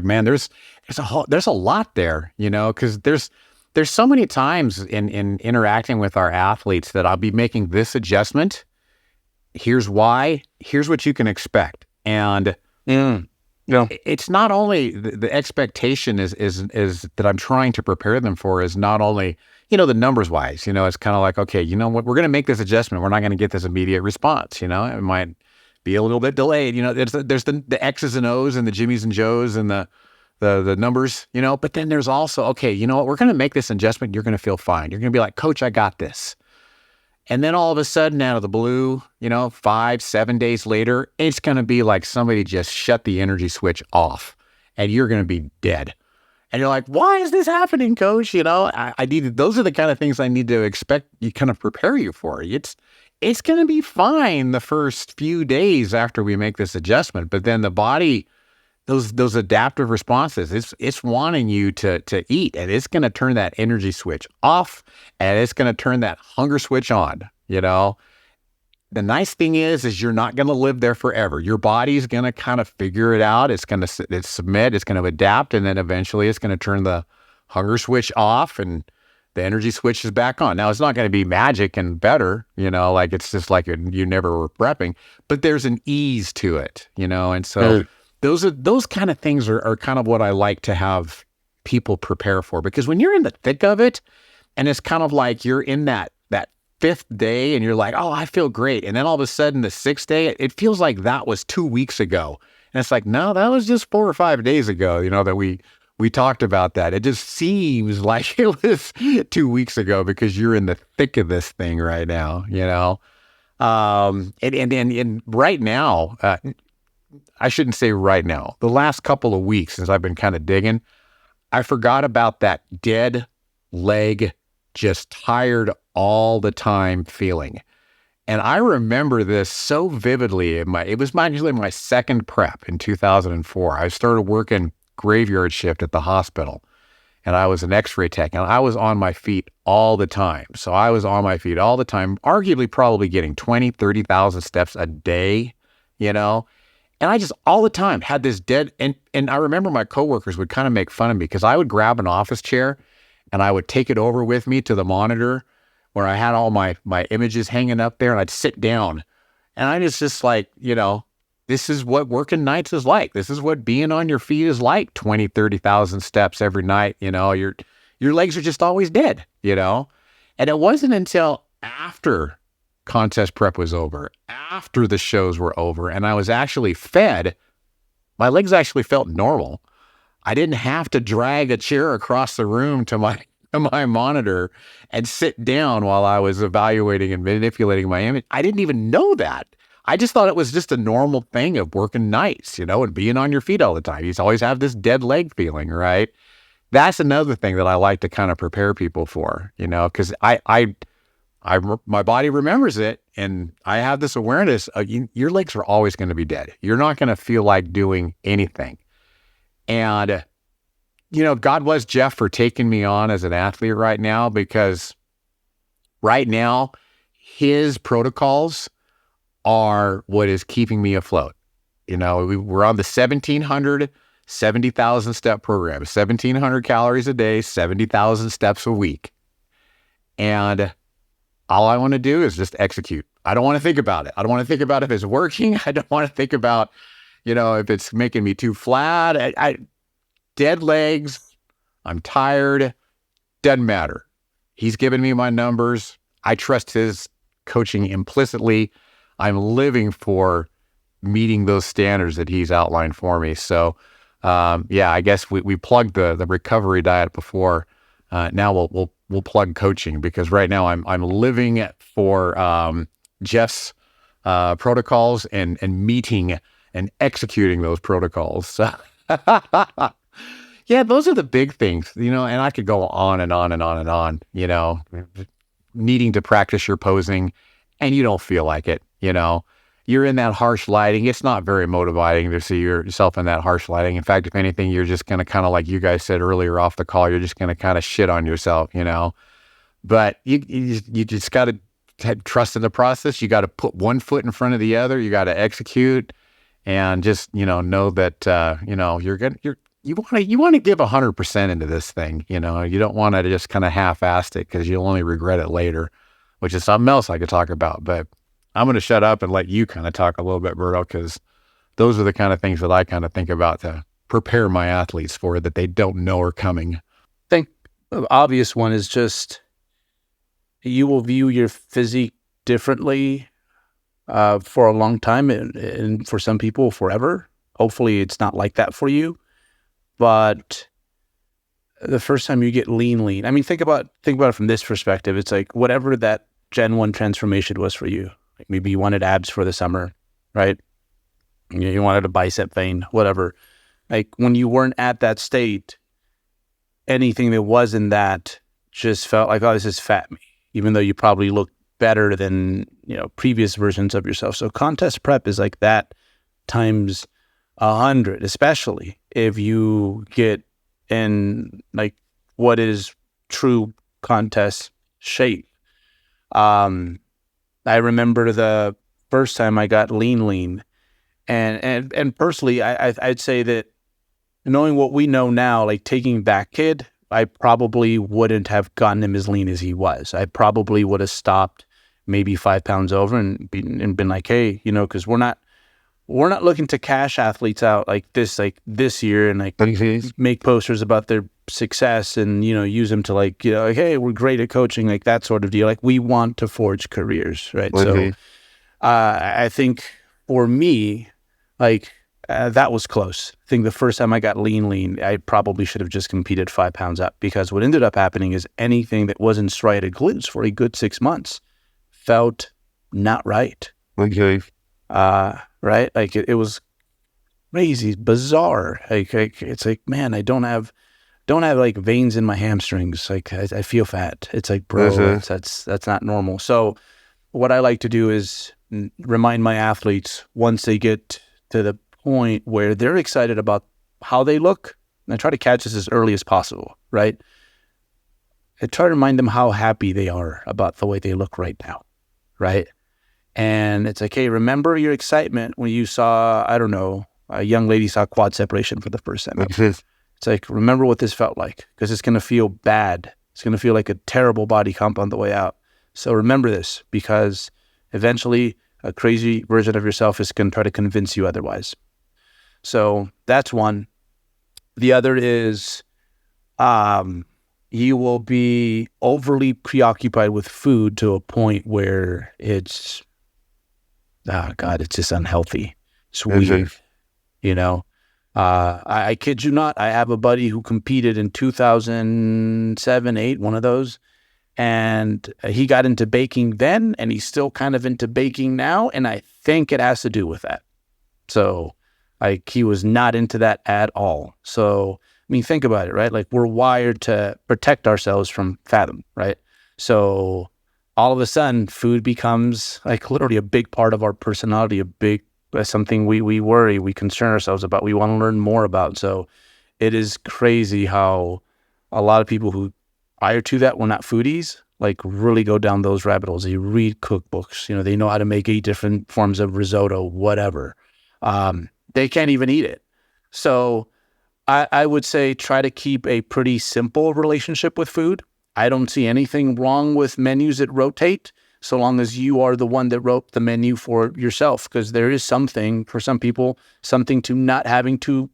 B: man. There's a lot there, because there's so many times in interacting with our athletes that I'll be making this adjustment. Here's why. Here's what you can expect. And it's not only the expectation is that I'm trying to prepare them for is not only, the numbers wise, it's kind of like, okay, you know what, we're going to make this adjustment. We're not going to get this immediate response. It might be a little bit delayed. There's the X's and O's and the Jimmys and Joes and the numbers, but then there's also, okay, you know what, we're going to make this adjustment. You're going to feel fine. You're going to be like, Coach, I got this. And then all of a sudden, out of the blue, 5-7 days later, it's going to be like somebody just shut the energy switch off and you're going to be dead. And you're like, why is this happening, Coach? Those are the kind of things I need to expect, you kind of prepare you for. It's going to be fine the first few days after we make this adjustment. But then the body, those adaptive responses, it's wanting you to eat, and it's going to turn that energy switch off, and it's going to turn that hunger switch on. The nice thing is you're not going to live there forever. Your body's going to kind of figure it out. It's going to submit, it's going to adapt, and then eventually it's going to turn the hunger switch off and the energy switch is back on. Now, it's not going to be magic and better, like it's just like you never were prepping, but there's an ease to it, and so those kind of things are kind of what I like to have people prepare for, because when you're in the thick of it and it's kind of like you're in that fifth day and you're like, oh, I feel great. And then all of a sudden the sixth day, it feels like that was 2 weeks ago. And it's like, no, that was just 4 or 5 days ago, that we talked about that. It just seems like it was 2 weeks ago because you're in the thick of this thing right now, and right now, I shouldn't say right now, the last couple of weeks since I've been kind of digging, I forgot about that dead leg, just tired all the time feeling. And I remember this so vividly. It was usually my second prep in 2004. I started working graveyard shift at the hospital, and I was an x-ray tech, and I was on my feet all the time. So I was on my feet all the time, arguably probably getting 20, 30,000 steps a day, And I just all the time had this dead, and I remember my coworkers would kind of make fun of me because I would grab an office chair and I would take it over with me to the monitor where I had all my images hanging up there, and I'd sit down. And I just like, this is what working nights is like. This is what being on your feet is like, 20, 30,000 steps every night. Your legs are just always dead, And it wasn't until after contest prep was over, after the shows were over, and I was actually fed, my legs actually felt normal. I didn't have to drag a chair across the room to my monitor and sit down while I was evaluating and manipulating my image. I didn't even know that. I just thought it was just a normal thing of working nights, and being on your feet all the time. You always have this dead leg feeling, right? That's another thing that I like to kind of prepare people for, because my body remembers it, and I have this awareness of your legs are always going to be dead. You're not going to feel like doing anything. And, God bless Jeff for taking me on as an athlete right now, because right now his protocols are what is keeping me afloat. We're on the 1,700, 70,000 step program, 1,700 calories a day, 70,000 steps a week. And all I want to do is just execute. I don't want to think about it. I don't want to think about if it's working. I don't want to think about, if it's making me too flat, dead legs, I'm tired, doesn't matter. He's given me my numbers. I trust his coaching implicitly. I'm living for meeting those standards that he's outlined for me. So, I guess we plugged the recovery diet before. Now we'll plug coaching, because right now I'm living for Jeff's protocols and meeting and executing those protocols. Yeah, those are the big things, and I could go on and on and on and on, needing to practice your posing and you don't feel like it, you're in that harsh lighting. It's not very motivating to see yourself in that harsh lighting. In fact, if anything, you're just going to kind of, like you guys said earlier off the call, you're just going to kind of shit on yourself, but you just got to trust in the process. You got to put one foot in front of the other. You got to execute and just, know that, you want to give 100% into this thing. You don't want to just kind of half-ass it, because you'll only regret it later, which is something else I could talk about. But I'm going to shut up and let you kind of talk a little bit, Berto, because those are the kind of things that I kind of think about to prepare my athletes for, that they don't know are coming.
A: I think the obvious one is just, you will view your physique differently for a long time, and for some people forever. Hopefully it's not like that for you. But the first time you get lean, I mean, think about it from this perspective. It's like whatever that Gen 1 transformation was for you. Like maybe you wanted abs for the summer, right? You wanted a bicep vein, whatever. Like when you weren't at that state, anything that wasn't that just felt like, oh, this is fat me, even though you probably looked better than, previous versions of yourself. So contest prep is like that times 100, especially if you get in like what is true contest shape. I remember the first time I got lean, and personally, I'd say that knowing what we know now, like taking that kid, I probably wouldn't have gotten him as lean as he was. I probably would have stopped maybe 5 pounds over and been like, hey, because we're not looking to cash athletes out like this year and like make posters about their success and, use them to like, hey, we're great at coaching, like that sort of deal. Like we want to forge careers, right? So I think for me, like that was close. I think the first time I got lean, I probably should have just competed 5 pounds up, because what ended up happening is anything that wasn't striated glutes for a good 6 months felt not right.
B: Okay.
A: Right? Like it was crazy, bizarre. Like it's like, man, I don't have like veins in my hamstrings. Like I feel fat. It's like, bro, that's not normal. So what I like to do is remind my athletes, once they get to the point where they're excited about how they look, and I try to catch this as early as possible, right? I try to remind them how happy they are about the way they look right now, right? And it's like, hey, remember your excitement when you saw, I don't know, a young lady saw quad separation for the first time. It's like, remember what this felt like, because it's going to feel bad. It's going to feel like a terrible body comp on the way out. So remember this, because eventually a crazy version of yourself is going to try to convince you otherwise. So that's one. The other is you will be overly preoccupied with food to a point where it's, it's just unhealthy. It's weird, I kid you not. I have a buddy who competed in 2007, 8, one of those. And he got into baking then, and he's still kind of into baking now. And I think it has to do with that. So like he was not into that at all. So, I mean, think about it, right? Like we're wired to protect ourselves from fathom, right? So all of a sudden food becomes like literally a big part of our personality, something we worry, we concern ourselves about, we want to learn more about. So it is crazy how a lot of people who prior to that were not foodies, like really go down those rabbit holes. They read cookbooks, they know how to make 8 different forms of risotto, whatever. They can't even eat it. So I would say try to keep a pretty simple relationship with food. I don't see anything wrong with menus that rotate. so long as you are the one that wrote the menu for yourself, because there is something for some people, something to not having to,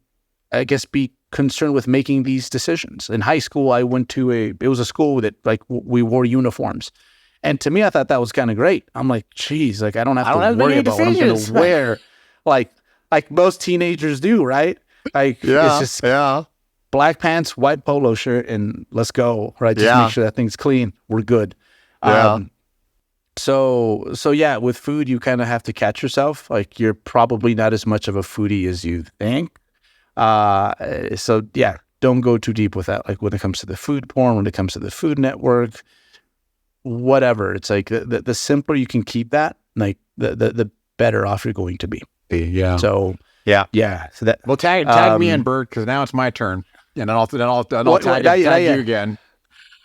A: I guess, be concerned with making these decisions. In high school, I went to it was a school that like we wore uniforms. And to me, I thought that was kind of great. I'm like, geez, like I don't have to worry about what I'm going to wear, like most teenagers do, right? Like it's just black pants, white polo shirt, and let's go, right? Just make sure that thing's clean. We're good. So yeah, with food, you kind of have to catch yourself. Like you're probably not as much of a foodie as you think. So yeah, don't go too deep with that. Like when it comes to the food porn, when it comes to the Food Network, whatever. It's like the simpler you can keep that, like the better off you're going to be.
B: Yeah.
A: So yeah. So that
B: well, tag me in, Bert, because now it's my turn, and then I'll tag you again.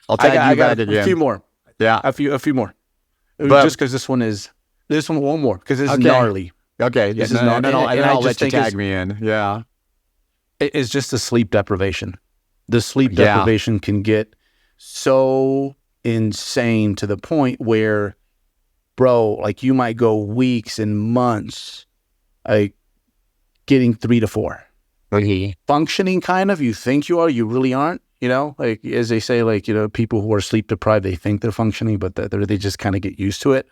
B: I'll tag you back again.
A: A few more.
B: Yeah,
A: a few more. Just because this one one more because this is gnarly.
B: Okay,
A: this is gnarly.
B: And I'll let you tag me in. Yeah,
A: it's just the sleep deprivation. The sleep deprivation can get so insane to the point where, bro, like you might go weeks and months, like getting 3 to 4. Functioning kind of, you think you are, you really aren't, you know, like as they say, like, you know, people who are sleep deprived, they think they're functioning, but they just kind of get used to it.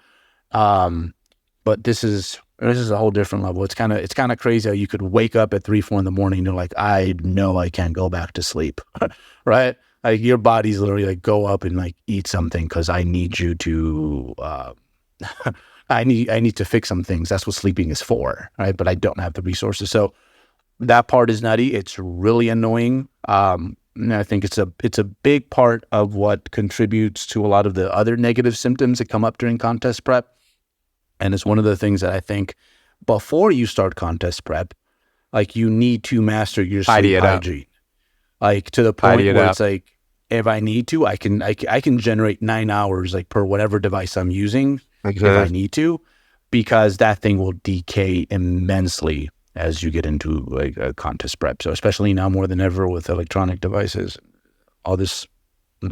A: But this is a whole different level. It's kind of crazy how you could wake up at 3, 4 in the morning and you're like, I know I can't go back to sleep, right? Like your body's literally like, go up and like eat something because I need you to, I need to fix some things. That's what sleeping is for, right? But I don't have the resources. So that part is nutty. It's really annoying. And I think it's a big part of what contributes to a lot of the other negative symptoms that come up during contest prep. And it's one of the things that I think before you start contest prep, like you need to master your sleep hygiene. Like to the point where it's like, if I need to, I can generate 9 hours like per whatever device I'm using if I need to, because that thing will decay immensely as you get into like a contest prep. So especially now more than ever with electronic devices, all this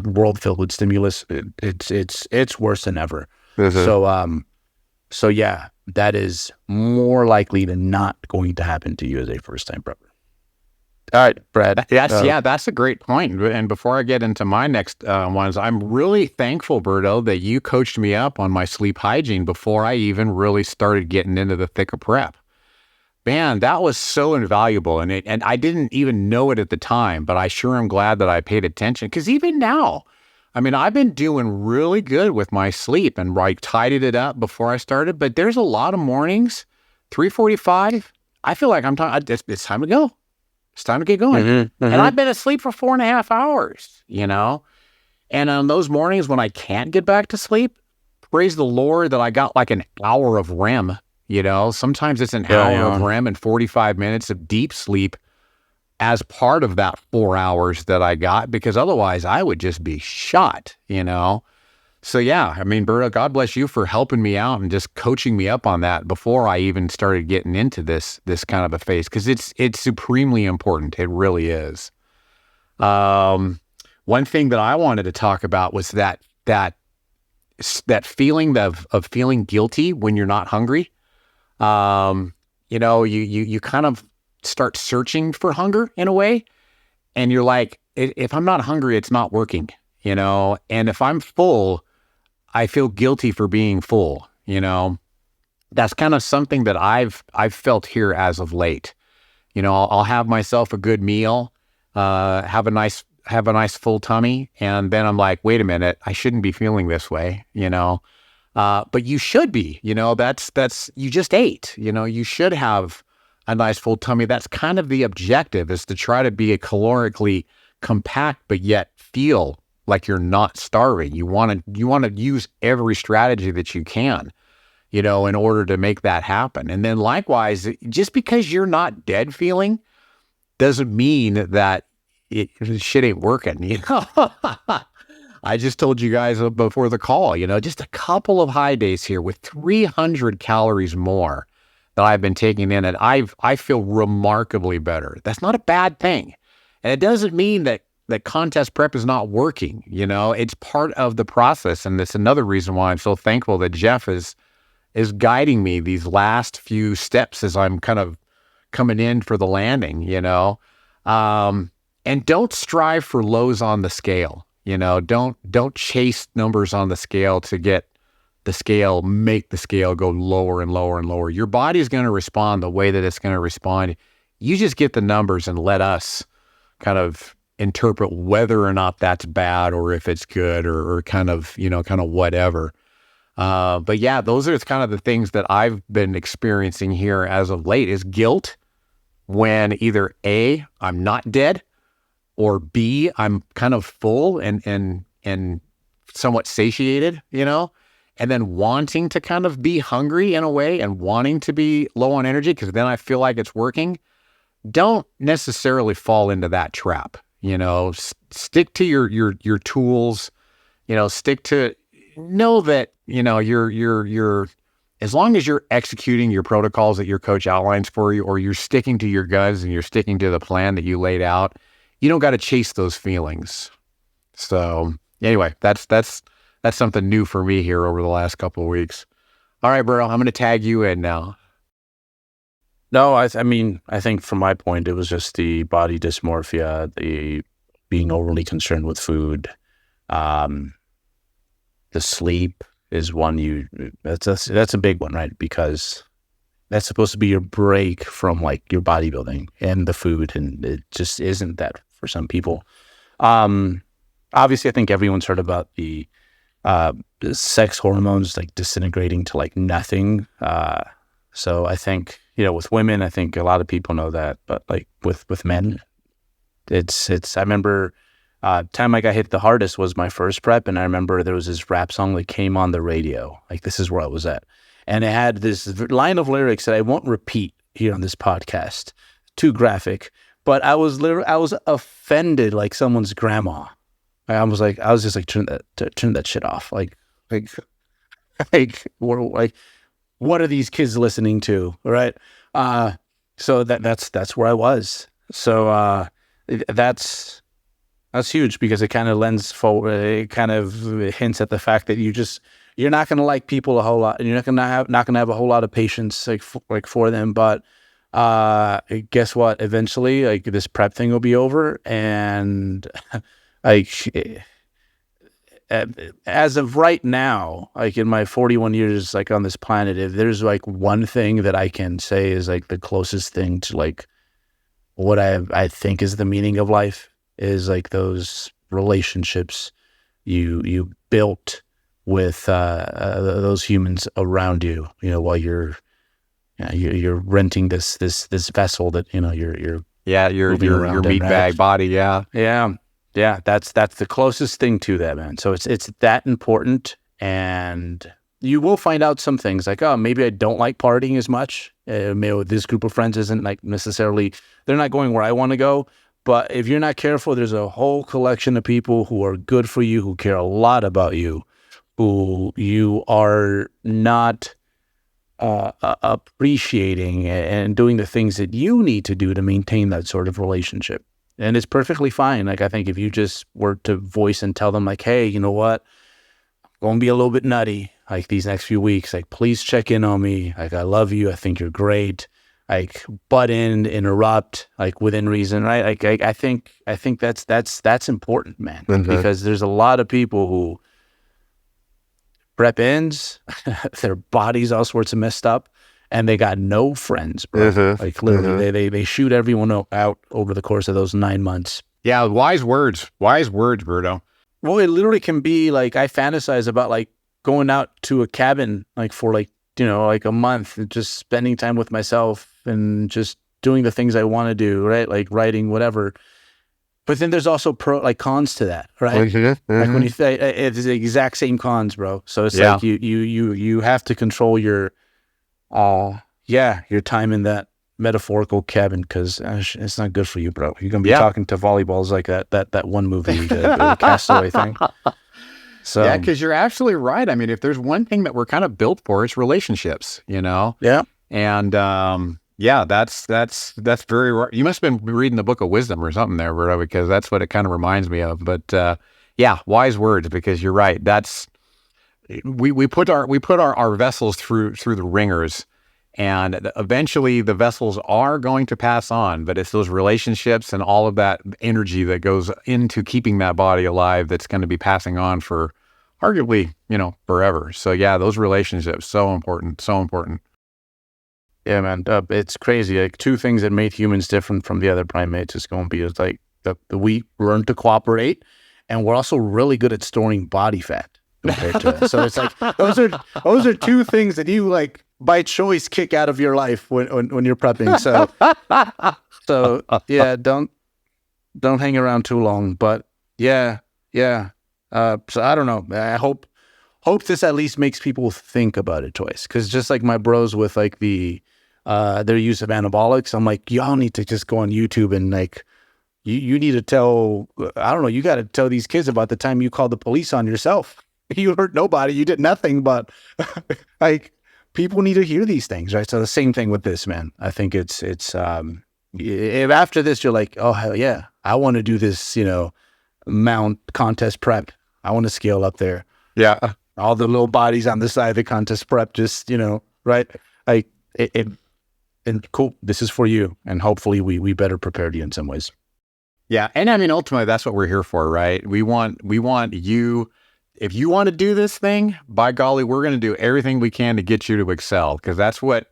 A: world filled with stimulus, it's worse than ever. So yeah, that is more likely than not going to happen to you as a first time prepper. All right, Brad.
B: That's a great point. And before I get into my next ones, I'm really thankful, Berto, that you coached me up on my sleep hygiene before I even really started getting into the thick of prep. Man, that was so invaluable. And I didn't even know it at the time, but I sure am glad that I paid attention. Because even now, I mean, I've been doing really good with my sleep and I tidied it up before I started. But there's a lot of mornings, 3:45, I feel like it's time to go. It's time to get going. And I've been asleep for 4.5 hours, you know? And on those mornings when I can't get back to sleep, praise the Lord that I got like an hour of REM, you know? Sometimes it's an hour of REM and 45 minutes of deep sleep as part of that 4 hours that I got, because otherwise I would just be shot, you know? So yeah, I mean, Berto, God bless you for helping me out and just coaching me up on that before I even started getting into this kind of a phase, because it's supremely important. It really is. One thing that I wanted to talk about was that feeling of feeling guilty when you're not hungry. You know, you kind of start searching for hunger in a way, and you're like, if I'm not hungry, it's not working, you know? And if I'm full, I feel guilty for being full, you know? That's kind of something that I've felt here as of late. You know, I'll have myself a good meal, have a nice full tummy, and then I'm like, wait a minute, I shouldn't be feeling this way, you know? But you should be, you know, that's you just ate, you know, you should have a nice full tummy. That's kind of the objective, is to try to be a calorically compact, but yet feel like you're not starving. You want to use every strategy that you can, you know, in order to make that happen. And then likewise, just because you're not dead feeling doesn't mean that shit ain't working, you know? I just told you guys before the call, you know, just a couple of high days here with 300 calories more that I've been taking in, and I feel remarkably better. That's not a bad thing. And it doesn't mean that that contest prep is not working. You know, it's part of the process. And it's another reason why I'm so thankful that Jeff is guiding me these last few steps as I'm kind of coming in for the landing, you know. And don't strive for lows on the scale, you know. Don't chase numbers on the scale to get make the scale go lower and lower and lower. Your body's going to respond the way that it's going to respond. You just get the numbers and let us kind of interpret whether or not that's bad or if it's good or kind of, you know, kind of whatever. But yeah, those are kind of the things that I've been experiencing here as of late is guilt when either A, I'm not dead, or B, I'm kind of full and somewhat satiated, you know, and then wanting to kind of be hungry in a way and wanting to be low on energy because then I feel like it's working. Don't necessarily fall into that trap, you know. Stick to your tools, you know, know that, you know, you're as long as you're executing your protocols that your coach outlines for you, or you're sticking to your guns and you're sticking to the plan that you laid out, you don't got to chase those feelings. So anyway, that's something new for me here over the last couple of weeks. All right, Bro, I'm going to tag you in now.
A: No, I mean, I think from my point, it was just the body dysmorphia, the being overly concerned with food, the sleep is one that's a big one, right? Because that's supposed to be your break from like your bodybuilding and the food, and it just isn't that for some people. Obviously, I think everyone's heard about the sex hormones like disintegrating to like nothing. So I think, you know, with women, I think a lot of people know that, but like with men, it's. I remember time I got hit the hardest was my first prep, and I remember there was this rap song that came on the radio. Like, this is where I was at, and it had this line of lyrics that I won't repeat here on this podcast, too graphic. But I was offended like someone's grandma. I was just like turn that shit off. Like what are these kids listening to? Right. So that's where I was. So that's huge because it kind of lends forward. It kind of hints at the fact that you're not going to like people a whole lot, and you're not going to have a whole lot of patience for them. But guess what? Eventually, like this prep thing will be over, and like as of right now, like in my 41 years like on this planet, if there's like one thing that I can say is like the closest thing to like what I think is the meaning of life is like those relationships you built with those humans around you, you know, while you're renting this vessel that, you know, your
B: meat bag body.
A: Yeah, that's the closest thing to that, man. So it's that important, and you will find out some things like, oh, maybe I don't like partying as much. Maybe this group of friends isn't like necessarily, they're not going where I want to go. But if you're not careful, there's a whole collection of people who are good for you, who care a lot about you, who you are not appreciating and doing the things that you need to do to maintain that sort of relationship. And it's perfectly fine. Like, I think if you just were to voice and tell them like, hey, you know what, I'm going to be a little bit nutty like these next few weeks, like, please check in on me. Like, I love you. I think you're great. Like, butt in, interrupt, like within reason, right? Like, I think that's important, man, because there's a lot of people who prep ends, their bodies all sorts of messed up, and they got no friends, bro. Like, literally, they shoot everyone out over the course of those 9 months.
B: Yeah, wise words, Berto.
A: Well, it literally can be like, I fantasize about like going out to a cabin, like for like, you know, like a month, and just spending time with myself and just doing the things I want to do, right? Like writing, whatever. But then there's also cons to that, right? Like when you say it's the exact same cons, bro. So it's like you have to control your time in that metaphorical cabin, because it's not good for you, bro. You're gonna be talking to volleyballs like that one movie we did, the Castaway thing. So
B: yeah, because you're absolutely right. I mean, if there's one thing that we're kind of built for, it's relationships, you know?
A: Yeah.
B: And Yeah, that's very right. You must have been reading the Book of Wisdom or something there, Berto, because that's what it kind of reminds me of. But yeah, wise words, because you're right. That's we put our vessels through the ringers, and eventually the vessels are going to pass on. But it's those relationships and all of that energy that goes into keeping that body alive that's going to be passing on for arguably, forever. So yeah, those relationships, so important, so important.
A: Yeah, man, it's crazy. Like, two things that made humans different from the other primates is going to be like we learned to cooperate, and we're also really good at storing body fat compared to us. So it's like those are two things that you like by choice kick out of your life when you're prepping. So yeah, don't hang around too long. But yeah. So I don't know. I hope this at least makes people think about it twice. Because just like my bros with like their use of anabolics, I'm like, y'all need to just go on YouTube and like you need to tell, I don't know, you got to tell these kids about the time you called the police on yourself. You hurt nobody, you did nothing, but like people need to hear these things, right? So the same thing with this, man. I think it's if after this you're like, oh hell yeah, I want to do this, mount contest prep. I want to scale up there.
B: Yeah.
A: All the little bodies on the side of the contest prep, just, right? Like and cool, this is for you. And hopefully we better prepared you in some ways.
B: Yeah. And I mean, ultimately that's what we're here for, right? We want you, if you want to do this thing, by golly, we're going to do everything we can to get you to excel. Cause that's what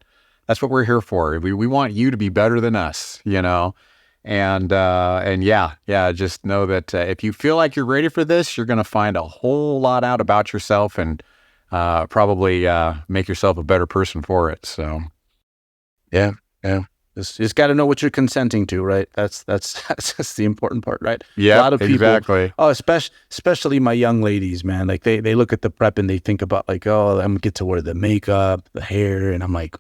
B: we're here for. We want you to be better than us, and yeah, just know that if you feel like you're ready for this, you're going to find a whole lot out about yourself and probably make yourself a better person for it. So,
A: yeah. Just got to know what you're consenting to, right? That's just the important part, right?
B: Yeah,
A: a lot of people,
B: exactly.
A: Oh, especially my young ladies, man. Like they look at the prep and they think about like, oh, I'm gonna get to wear the makeup, the hair, and I'm like,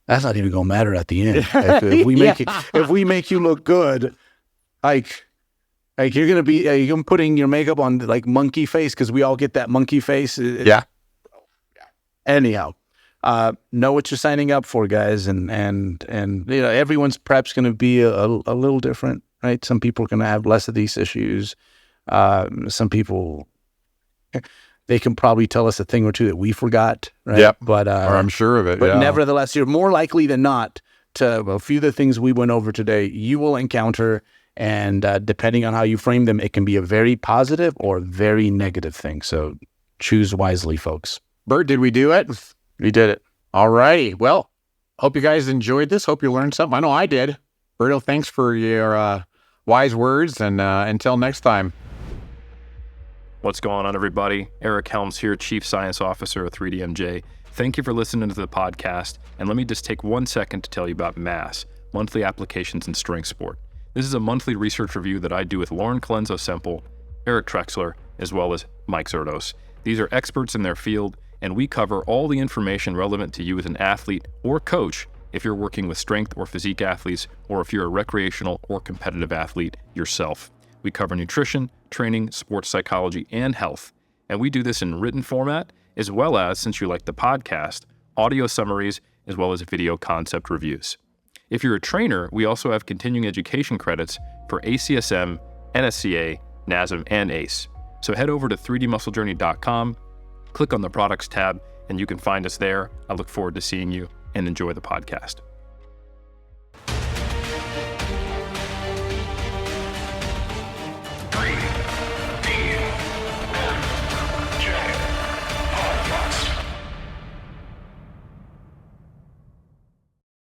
A: that's not even gonna matter at the end. If we make you look good, like you're gonna be you're putting your makeup on like monkey face, because we all get that monkey face.
B: Yeah.
A: Anyhow, know what you're signing up for, guys, and everyone's prep's gonna be a little different, right? Some people are gonna have less of these issues. Some people, they can probably tell us a thing or two that we forgot, right?
B: Yep.
A: But
B: or I'm sure of it.
A: But
B: yeah.
A: Nevertheless, you're more likely than not to a few of the things we went over today, you will encounter, and depending on how you frame them, it can be a very positive or very negative thing. So choose wisely, folks.
B: Bert, did we do it?
A: We did it.
B: All righty. Well, hope you guys enjoyed this. Hope you learned something. I know I did. Berto, thanks for your wise words, and until next time.
D: What's going on, everybody? Eric Helms here, Chief Science Officer of 3DMJ. Thank you for listening to the podcast, and let me just take 1 second to tell you about MASS, Monthly Applications in Strength Sport. This is a monthly research review that I do with Lauren Colenso-Semple, Eric Trexler, as well as Mike Zerdos. These are experts in their field, and we cover all the information relevant to you as an athlete or coach if you're working with strength or physique athletes, or if you're a recreational or competitive athlete yourself. We cover nutrition, training, sports psychology, and health. And we do this in written format, as well as, since you like the podcast, audio summaries, as well as video concept reviews. If you're a trainer, we also have continuing education credits for ACSM, NSCA, NASM, and ACE. So head over to 3dmusclejourney.com, click on the products tab, and you can find us there. I look forward to seeing you, and enjoy the podcast.